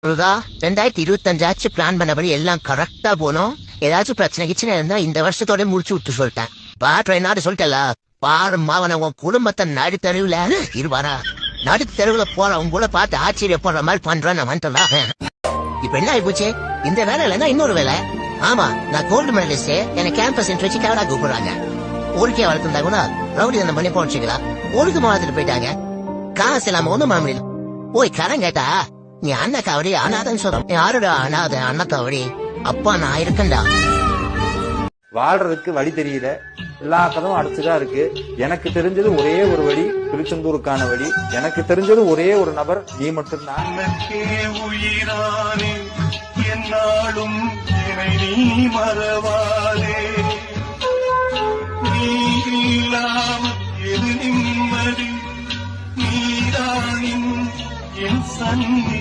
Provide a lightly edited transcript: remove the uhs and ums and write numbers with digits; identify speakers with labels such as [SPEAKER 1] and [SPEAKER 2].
[SPEAKER 1] 2025 plan பண்ணபடி எல்லாம் கரெக்டா போனோம். ஏதாச்சும் பிரச்சனை இருந்தா இந்த வருஷத்தோட முடிச்சு விட்டு சொல்லிட்டேன். பாட்டு சொல்லிட்டல பாருமா உன் குடும்பத்தை நடுத்தருவுல இருவாரா நடுத்தருவுல போறவங்க கூட பார்த்து ஆச்சரியப்படுற மாதிரி பண்றேன் வந்துட்டா. இப்ப என்ன ஆயிப்போச்சு, இந்த வேலை இல்லைன்னா இன்னொரு வேலை. ஆமா, நான் கோல்டு மெடலிஸ்ட். எனக்கு கேம்பஸ் இன்ட்ரெஸ்ட் கேவடா கூப்பிடுறாங்க. ஊருக்கே வளர்த்துருந்தா கூட ரவுடி அந்த பண்ணி போச்சுக்கலாம். ஊருக்கு மாத்திட்டு போயிட்டாங்க. காசு இல்லாம ஒண்ணும் பண்ண முடியல. போய் கடன் கேட்டா நீ அண்ணா காவடி அண்ணாதான் சொல்ற. யாருடா அண்ணாத அண்ணா காவடி? அப்பா நான் இருக்கேன்டா.
[SPEAKER 2] வாழ்றதுக்கு வழி தெரியல, எல்லா கதவும் அடைச்சுதான் இருக்கு. எனக்கு தெரிஞ்சது ஒரே ஒரு வழி, திருச்செந்தூருக்கான வழி. எனக்கு தெரிஞ்சது ஒரே ஒரு நபர், நீ மட்டும்தான்.
[SPEAKER 3] உயிரானே என்னாலும் நீ மறவாதே. நீ இல்லாமல் எது நிம்மதி, நீதானின் என் சந்தி.